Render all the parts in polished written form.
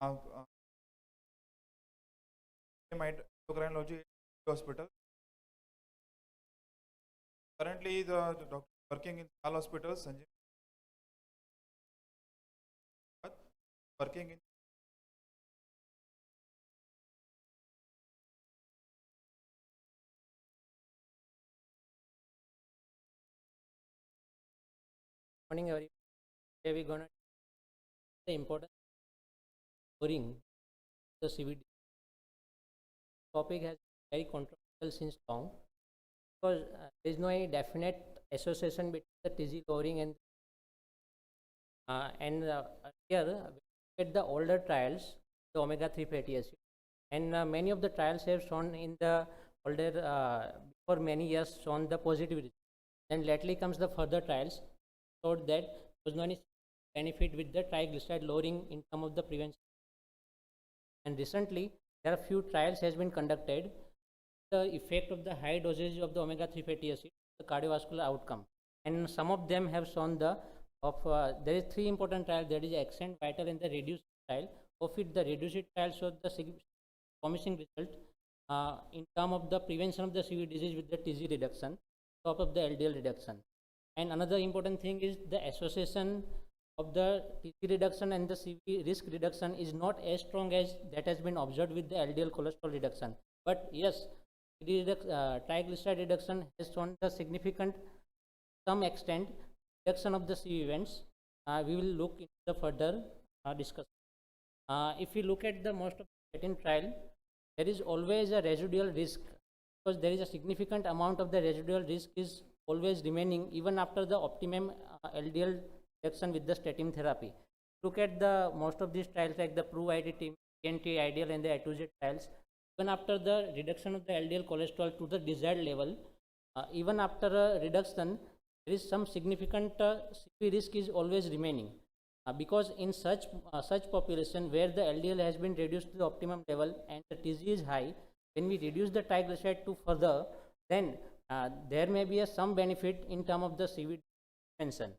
endocrinology hospital. Currently, the doctor working in all hospitals, Sanjay, working in. Morning, everyone. Today we're gonna the important scoring the CVD topic has been very controversial since long because there is no any definite association between the TG lowering and here we look at the older trials, the omega-3 fatty acid, and many of the trials have shown in the older for many years shown the positive result. Then lately comes the further trials showed that there was no any benefit with the triglyceride lowering in terms of the prevention. And recently there are few trials has been conducted the effect of the high dosage of the omega-3 fatty acid the cardiovascular outcome, and some of them have shown the there is three important trials, that is Accent, Vital and the Reduce trial. Of it, the Reduce trial showed the promising result in terms of the prevention of the CV disease with the TG reduction, top of the LDL reduction. And another important thing is the association of the TG reduction and the CV risk reduction is not as strong as that has been observed with the LDL cholesterol reduction. But yes, triglyceride reduction has shown the significant, some extent, reduction of the CV events. We will look into the further discussion. If we look at the most of the statin trial, there is always a residual risk because there is a significant amount of the residual risk is always remaining even after the optimum LDL reduction with the statin therapy. Look at the most of these trials like the PROVE-IDT, IDEAL and the A2Z trials. Even after the reduction of the LDL cholesterol to the desired level, even after a reduction, there is some significant CV risk is always remaining. Because in such population where the LDL has been reduced to the optimum level and the TG is high, when we reduce the triglyceride to further, then there may be some benefit in terms of the CV prevention.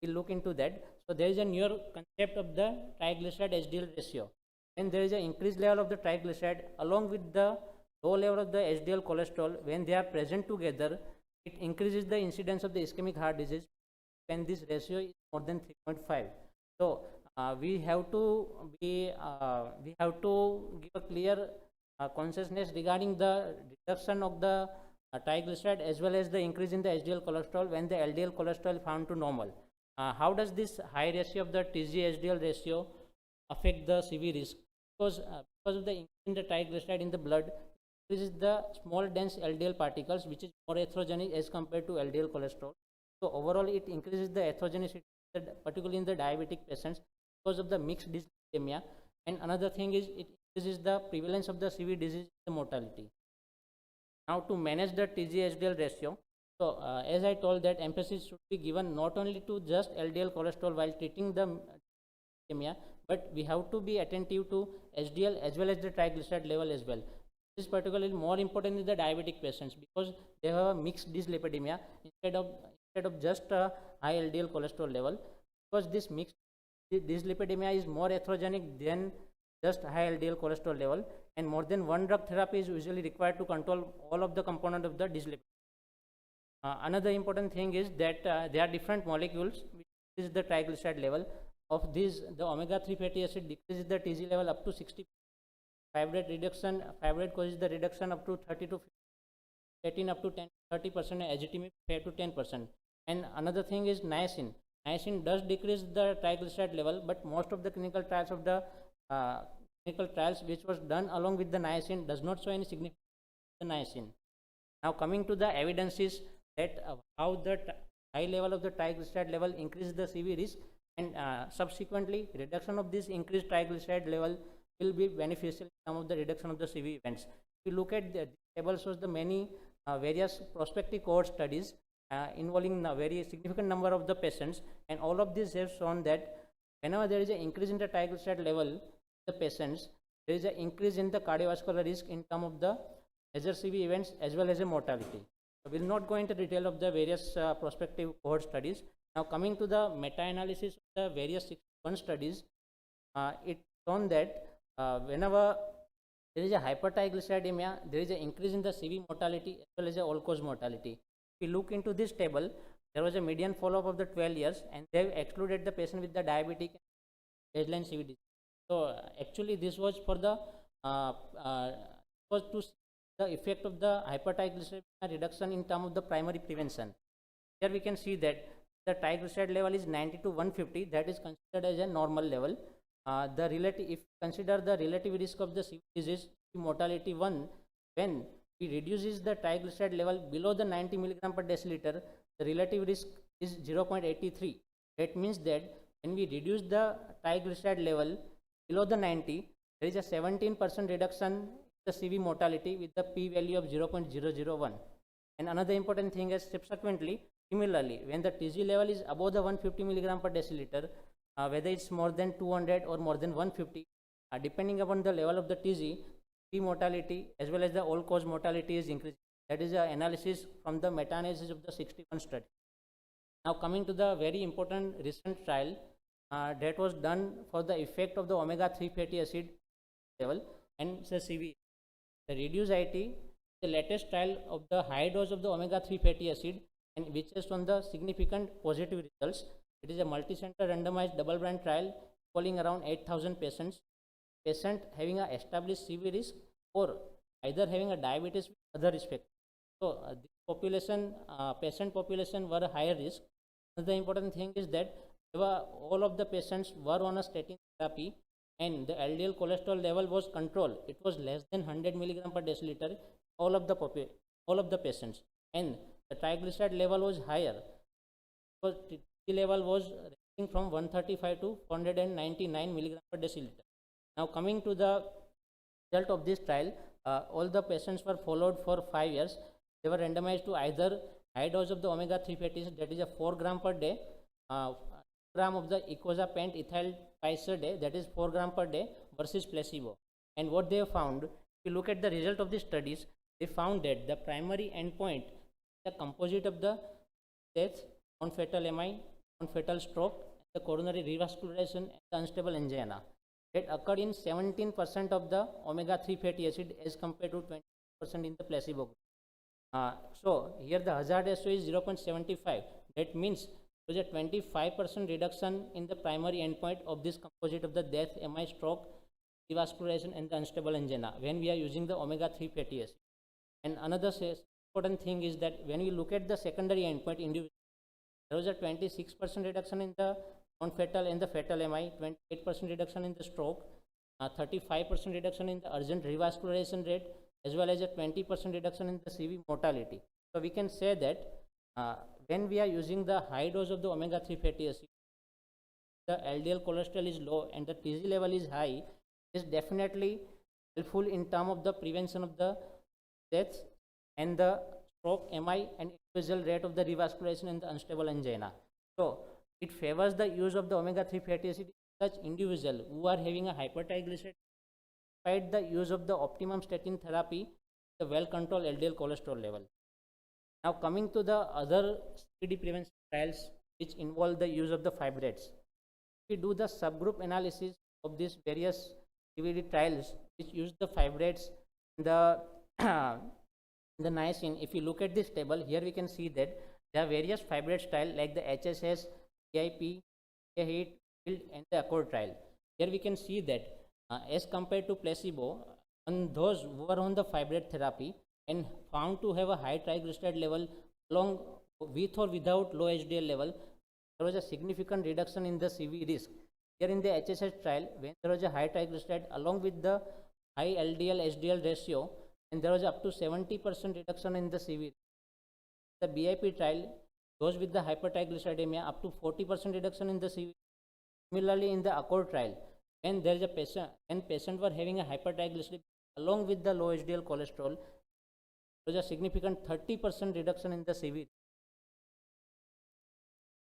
We'll look into that. So there is a newer concept of the triglyceride HDL ratio. When there is an increased level of the triglyceride along with the low level of the HDL cholesterol, when they are present together, it increases the incidence of the ischemic heart disease when this ratio is more than 3.5. So we have to give a clear consciousness regarding the reduction of the triglyceride as well as the increase in the HDL cholesterol when the LDL cholesterol is found to normal. How does this high ratio of the TG-HDL ratio affect the CV risk? Because of the increase in the triglyceride in the blood, increases the small dense LDL particles, which is more atherogenic as compared to LDL cholesterol. So overall, it increases the atherogenic, particularly in the diabetic patients, because of the mixed dyslipidemia. And another thing is it increases the prevalence of the CV disease, the mortality. Now, to manage the TG-HDL ratio, so as I told that emphasis should be given not only to just LDL cholesterol while treating the dyslipidemia, but we have to be attentive to HDL as well as the triglyceride level as well. This is particularly more important in the diabetic patients because they have a mixed dyslipidemia instead of just a high LDL cholesterol level, because this mixed dyslipidemia is more atherogenic than just high LDL cholesterol level, and more than one drug therapy is usually required to control all of the component of the dyslipidemia. Another important thing is that there are different molecules which is the triglyceride level. Of these, the omega-3 fatty acid decreases the TG level up to 60. Fibrate causes the reduction up to 30 to 50, statin up to 30%, azitimib 5 to 10%. And another thing is niacin. Niacin does decrease the triglyceride level, but most of the clinical trials which was done along with the niacin does not show any significant niacin. Now coming to the evidences that how the high level of the triglyceride level increases the CV risk, and subsequently reduction of this increased triglyceride level will be beneficial in terms of the reduction of the CV events. If you look at the table shows the many various prospective cohort studies involving a very significant number of the patients, and all of these have shown that whenever there is an increase in the triglyceride level, the patients, there is an increase in the cardiovascular risk in terms of the major CV events as well as a mortality. We will not go into detail of the various prospective cohort studies. Now coming to the meta-analysis of the various 61 studies, it shown that whenever there is a hypertriglyceridemia, there is an increase in the CV mortality as well as a all-cause mortality. If we look into this table, there was a median follow-up of the 12 years, and they have excluded the patient with the diabetic baseline CV disease. So actually, this was for the was to see the effect of the hypertriglyceridemia reduction in terms of the primary prevention. Here we can see that the triglyceride level is 90 to 150, that is considered as a normal level. The relative, if consider the relative risk of the CV disease mortality 1, when we reduces the triglyceride level below the 90 milligram per deciliter, the relative risk is 0.83. That means that when we reduce the triglyceride level below the 90, there is a 17% reduction in the CV mortality with the p-value of 0.001. And another important thing is subsequently, similarly, when the TG level is above the 150 milligram per deciliter, whether it's more than 200 or more than 150, depending upon the level of the TG, P mortality as well as the all-cause mortality is increasing. That is an analysis from the meta-analysis of the 61 study. Now coming to the very important recent trial that was done for the effect of the omega-3 fatty acid level and the CV. The reduced IT, the latest trial of the high dose of the omega-3 fatty acid, and which has shown the significant positive results. It is a multi-center randomized double-blind trial involving around 8,000 patients. Patient having a established CV risk or either having a diabetes with other risk factors. So this population, patient population were a higher risk. Another important thing is that all of the patients were on a statin therapy, and the LDL cholesterol level was controlled. It was less than 100 milligram per deciliter. All of the patients, and the triglyceride level was higher. So T level was ranging from 135 to 499 milligram per deciliter. Now coming to the result of this trial, all the patients were followed for 5 years. They were randomized to either high dose of the omega-3 fatty acid, that is a 4 gram per day, gram of the icosapent ethyl twice a day, that is 4 gram per day, versus placebo. And what they have found, if you look at the result of the studies, they found that the primary endpoint, the composite of the death, non-fatal MI, non-fatal stroke, the coronary revascularization, and the unstable angina, that occurred in 17% of the omega-3 fatty acid as compared to 20% in the placebo group. So here the hazard ratio is 0.75. That means there is a 25% reduction in the primary endpoint of this composite of the death, MI, stroke, revascularization, and the unstable angina when we are using the omega-3 fatty acid. And another important thing is that when we look at the secondary endpoint individual, there was a 26% reduction in the non-fatal and the fatal MI, 28% reduction in the stroke, 35% reduction in the urgent revascularization rate, as well as a 20% reduction in the CV mortality. So we can say that when we are using the high dose of the omega-3 fatty acid, the LDL cholesterol is low and the TG level is high, is definitely helpful in terms of the prevention of the deaths and the stroke, MI, and individual rate of the revascularization and the unstable angina. So it favors the use of the omega-3 fatty acid in such individuals who are having a hypertriglyceridemia, despite the use of the optimum statin therapy, the well-controlled LDL cholesterol level. Now coming to the other CVD prevention trials which involve the use of the fibrates. We do the subgroup analysis of these various CVD trials which use the fibrates, the the niacin. If you look at this table, here we can see that there are various fibrate trials like the HSS, BIP, HEAT, and the ACCORD trial. Here we can see that as compared to placebo, on those who were on the fibrate therapy and found to have a high triglyceride level along with or without low HDL level, there was a significant reduction in the CV risk. Here in the HSS trial, when there was a high triglyceride along with the high LDL HDL ratio, and there was up to 70% reduction in the CV. The BIP trial, those with the hypertriglyceridemia, up to 40% reduction in the CV. Similarly, in the ACCORD trial, when there is a patient and patient were having a hypertriglyceridemia along with the low HDL cholesterol, there was a significant 30% reduction in the CV.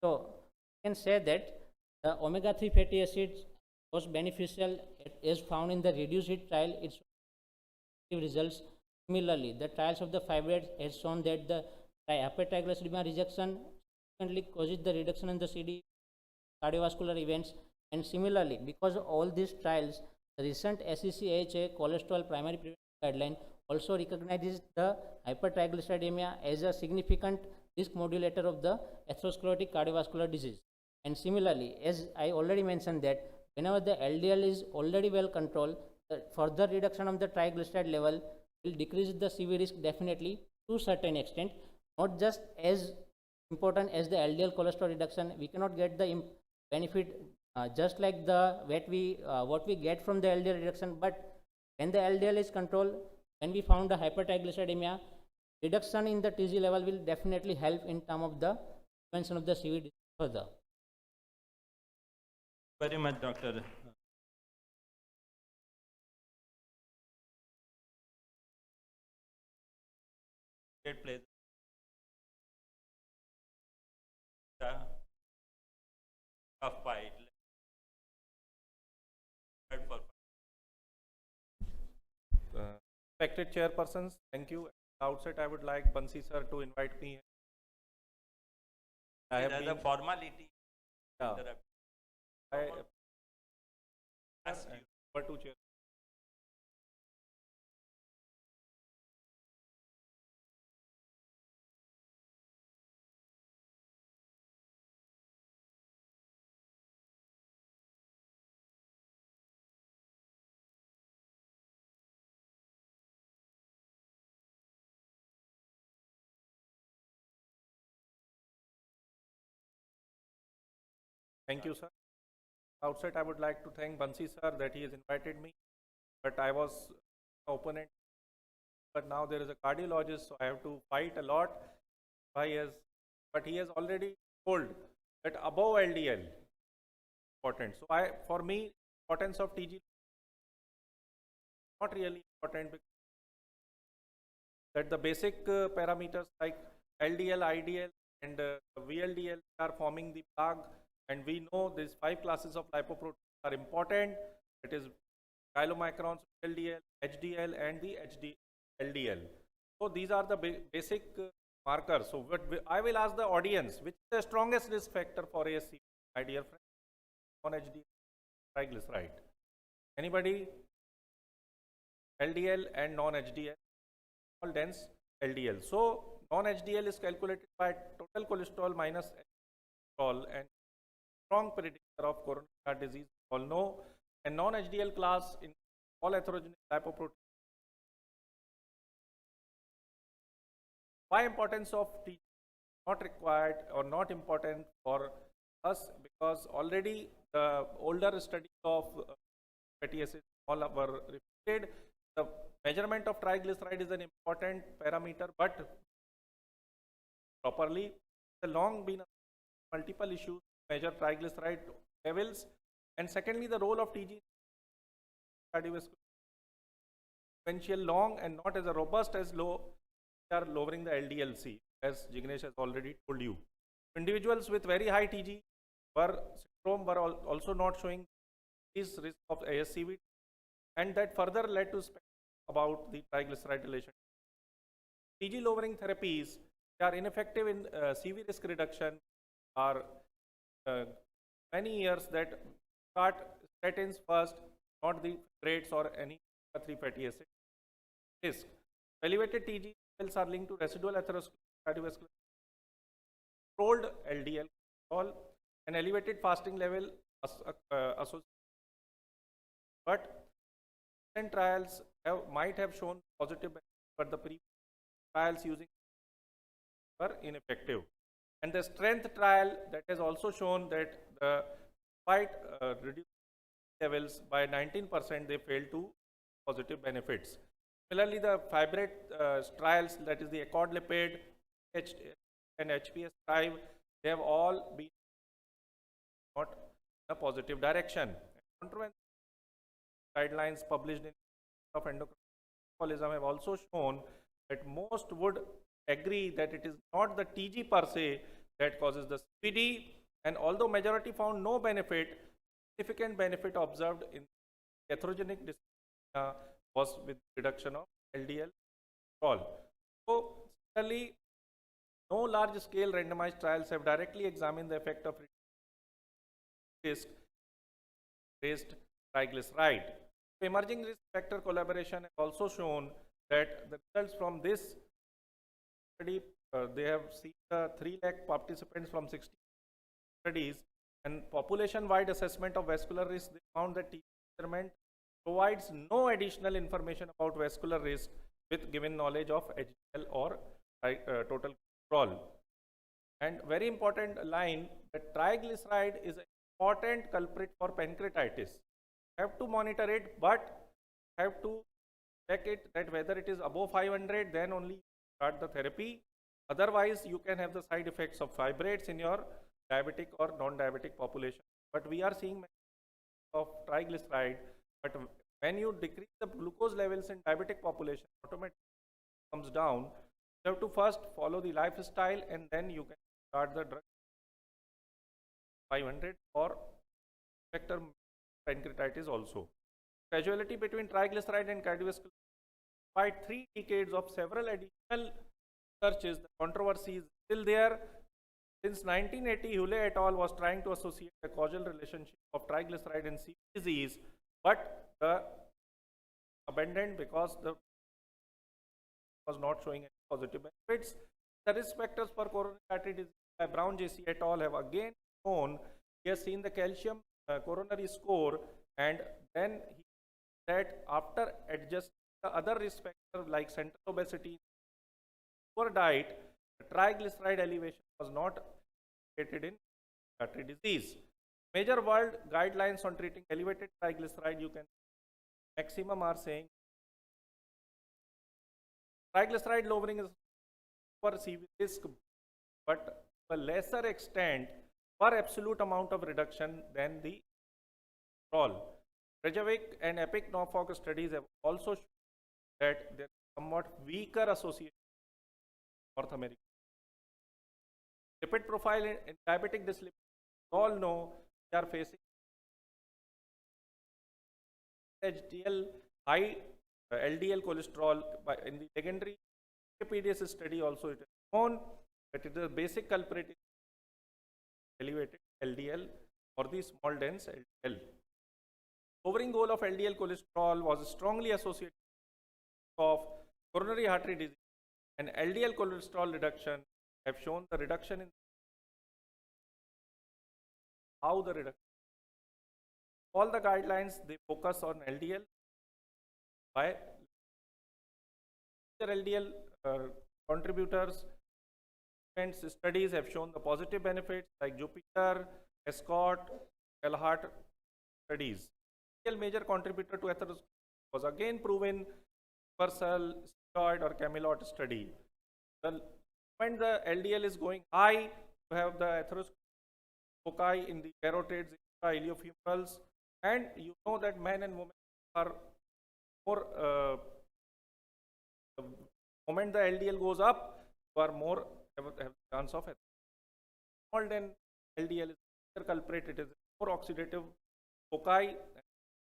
So you can say that the omega-3 fatty acids was beneficial as found in the reduced heat trial. Its results. Similarly, the trials of the fibrates has shown that the hypertriglyceridemia reduction frequently causes the reduction in the CD cardiovascular events. And similarly, because all these trials The recent SECHA cholesterol primary prevention guideline also recognizes the hypertriglyceridemia as a significant risk modulator of the atherosclerotic cardiovascular disease. And similarly, as I already mentioned that whenever the LDL is already well controlled, the further reduction of the triglyceride level will decrease the CV risk definitely to a certain extent, not just as important as the LDL cholesterol reduction. We cannot get the benefit just like the what we get from the LDL reduction, but when the LDL is controlled, when we found the hypertriglyceridemia, reduction in the TG level will definitely help in terms of the prevention of the CV disease further. Very much, Doctor. Great pleasure. Tough fight. Respected chairpersons, thank you. At the outset, I would like Bansi sir to invite me. I have As a been, formality. yeah, I Ask you. over to chair. Thank you, sir. Outset, I would like to thank Bansi sir that he has invited me. But I was opponent. But now there is a cardiologist, so I have to fight a lot. But he has already told that above LDL important. So for me, importance of TG not really important because that the basic parameters like LDL, IDL, and VLDL are forming the plaque, and we know these 5 classes of lipoproteins are important. It is chylomicrons, LDL, HDL, and the LDL. So these are the basic markers. So I will ask the audience, which is the strongest risk factor for ASC, my dear friend? Non-HDL triglyceride. Anybody? LDL and non-HDL, all dense LDL. So non-HDL is calculated by total cholesterol minus cholesterol, and strong predictor of coronary heart disease, all know. And non-HDL class in all atherogenic lipoproteins. Why importance of TG? Not required or not important for us, because already the older studies of fatty acids all were repeated. The measurement of triglyceride is an important parameter, but properly, the long been multiple issues to measure triglyceride levels. And secondly, the role of TG cardiovascular potential long and not as a robust as low are lowering the LDL-C, as Jignesh has already told you. Individuals with very high TG syndrome were also not showing this risk of ASCVD, and that further led to about the triglyceride relation. TG lowering therapies are ineffective in CV risk reduction are many years that start statins first, not the rates or any 3 fatty acid risk. Elevated TG levels are linked to residual atherosclerotic cardiovascular, controlled LDL cholesterol, and elevated fasting level associated. But recent trials might have shown positive benefits, but the previous trials using were ineffective. And the strength trial that has also shown that despite reduced levels by 19%, they failed to positive benefits. Similarly, the fibrate trials, that is the accord lipid and HPS5, they have all been not in a positive direction. Guidelines published in of endocrinology have also shown that most would agree that it is not the TG per se that causes the CVD, and although majority found no benefit, significant benefit observed in atherogenic dyslipidemia was with reduction of LDL cholesterol. So similarly, no large scale randomized trials have directly examined the effect of risk raised triglyceride. Emerging risk factor collaboration have also shown that the results from this study, they have seen the 3 lakh participants from 60 studies, and population-wide assessment of vascular risk. They found that TB measurement provides no additional information about vascular risk with given knowledge of HDL or total cholesterol. And very important line, that triglyceride is an important culprit for pancreatitis. Have to monitor it, but have to check it that whether it is above 500, then only start the therapy. Otherwise, you can have the side effects of fibrates in your diabetic or non-diabetic population. But we are seeing of triglyceride, but when you decrease the glucose levels in diabetic population, automatically comes down. You have to first follow the lifestyle, and then you can start the drug 500 or factor pancreatitis also. Causality between triglyceride and cardiovascular, despite 3 decades of several additional researches, the controversy is still there. Since 1980, Hule et al. Was trying to associate the causal relationship of triglyceride and CV disease, but the abandoned because the was not showing any positive benefits. The risk factors for coronary artery disease by Brown JC et al. Have again shown, he has seen the calcium coronary score, and then he said after adjusting the other risk factors like central obesity, poor diet, the triglyceride elevation was not indicated in artery disease. Major world guidelines on treating elevated triglyceride, you can maximum are saying triglyceride lowering is for CV risk, but to a lesser extent per absolute amount of reduction than the all. Reykjavik and EPIC Norfolk studies have also shown that there is somewhat weaker association with North America. Lipid profile in diabetic dyslipidemia, we all know we are facing HDL, high LDL cholesterol. In the legendary PDS study also it is known that it is a basic culprit in elevated LDL or the small dense LDL. Lowering goal of LDL cholesterol was strongly associated of coronary artery disease, and LDL cholesterol reduction have shown the reduction in how the reduction. All the guidelines, they focus on LDL by LDL contributors. And studies have shown the positive benefits like Jupiter, Escort, Elhart studies. Major contributor to atherosclerosis was again proven universal steroid or Camelot study. When the LDL is going high, you have the atherosclerosis foci in the carotids, iliofemoral, and you know that men and women are more. The moment the LDL goes up, you are more have chance of small than LDL is the culprit. It is more oxidative foci.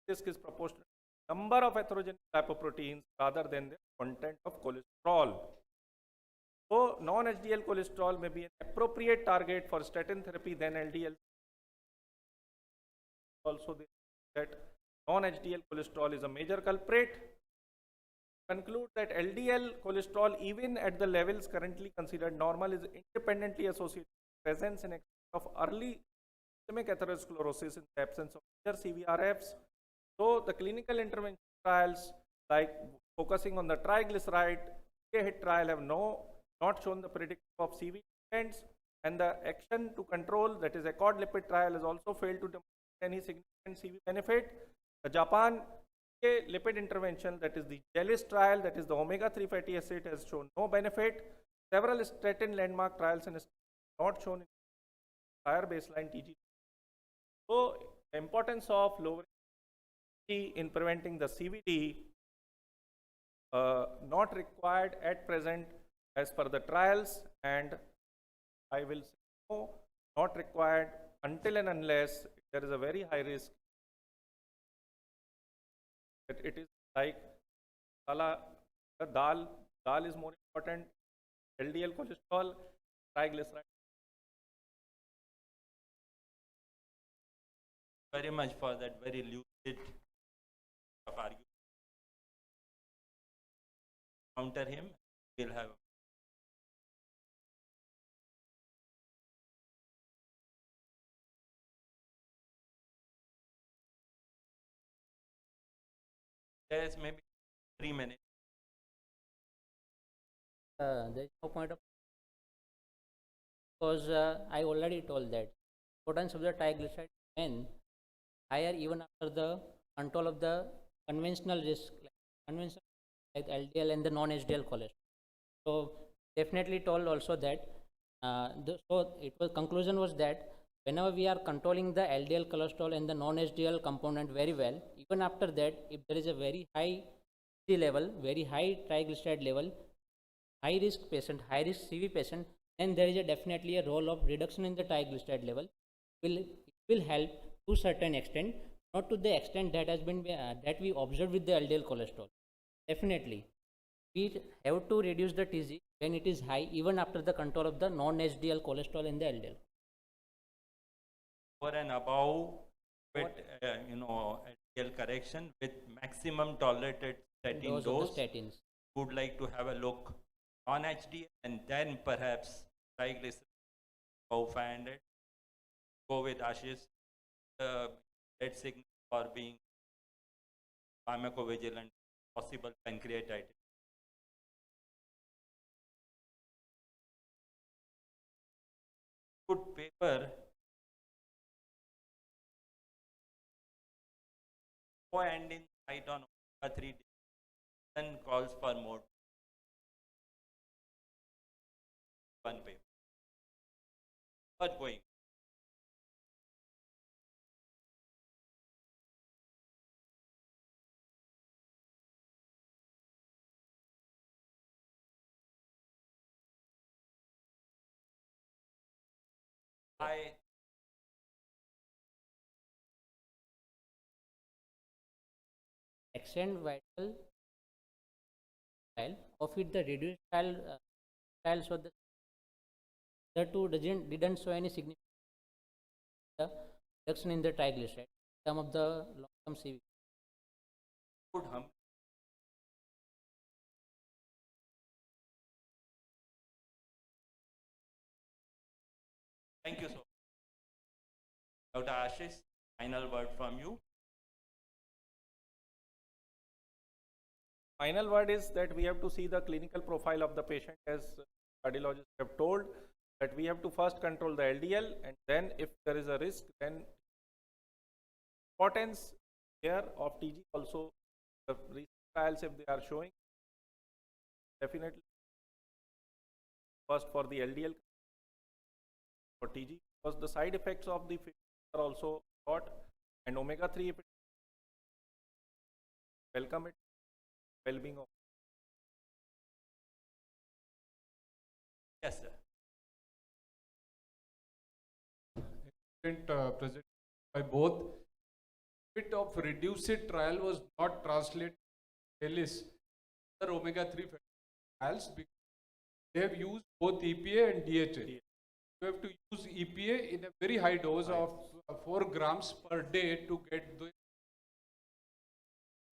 This is proportional to the number of atherogenic lipoproteins rather than the content of cholesterol. So, non-HDL cholesterol may be an appropriate target for statin therapy than LDL. Also, that non-HDL cholesterol is a major culprit. Conclude that LDL cholesterol, even at the levels currently considered normal, is independently associated with presence and extent of early systemic atherosclerosis in the absence of major CVRFs. So, the clinical intervention trials like focusing on the triglyceride hit trial have not shown the prediction of CV events, and the action to control, that is accord lipid trial, has also failed to demonstrate any significant CV benefit. The Japan lipid intervention, that is the JELIS trial, that is the omega-3 fatty acid, has shown no benefit. Several statin landmark trials and not shown in higher baseline TG. So, the importance of lowering in preventing the CVD not required at present as per the trials, and I will say no, not required until and unless there is a very high risk that it is like dal is more important, LDL cholesterol, triglyceride. Very much for that very lucid of argument. Counter him, we'll have. There's maybe 3 minutes. There is no point of, because I already told that importance of the triglyceride when higher even after the control of the conventional risk, conventional like LDL and the non-HDL cholesterol. So definitely told also that so it was conclusion was that whenever we are controlling the LDL cholesterol and the non-HDL component very well, even after that, if there is a very high C level, very high triglyceride level, high risk patient, high risk CV patient, then there is a definitely a role of reduction in the triglyceride level. It will help to certain extent, not to the extent that has been that we observed with the LDL cholesterol. Definitely, we have to reduce the TG when it is high, even after the control of the non-HDL cholesterol and the LDL. Over and above with LDL correction with maximum tolerated statin Dose of dose. the statins. Would like to have a look on HDL and then perhaps triglycerides above 500. Go with Ashish. Red signal for being pharmacovigilance, possible pancreatitis. Good paper. Go and in sight on omega-3 then calls for more. One paper. But going. I Extend vital trial of it the reduced trials of the two didn't show any significant reduction in the triglyceride. Some of the long-term CV. would hum. Thank you so much. Dr. Ashish, final word from you. Final word is that we have to see the clinical profile of the patient, as cardiologists have told, that we have to first control the LDL, and then if there is a risk, then importance here of TG also, the recent trials if they are showing, definitely first for the LDL for TG, because the side effects of the are also short, and omega-3 if it welcome it, well-being of. Yes, sir. Excellent presentation by both. Bit of reduced trial was not translated to other omega-3 trials because they have used both EPA and DHA. You have to use EPA in a very high dose of 4 grams per day to get the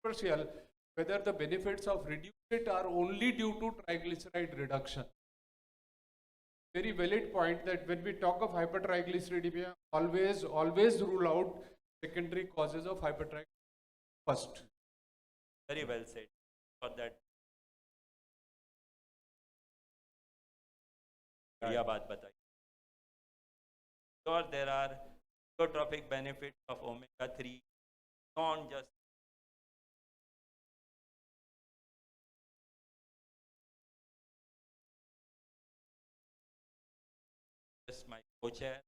controversial whether the benefits of reduced are only due to triglyceride reduction. Very valid point that when we talk of hypertriglyceridemia, always rule out secondary causes of hypertriglyceridemia first. Very well said for that. बढ़िया बात बताई. Sure, there are neurotrophic benefits of omega-3, not just my co-chair.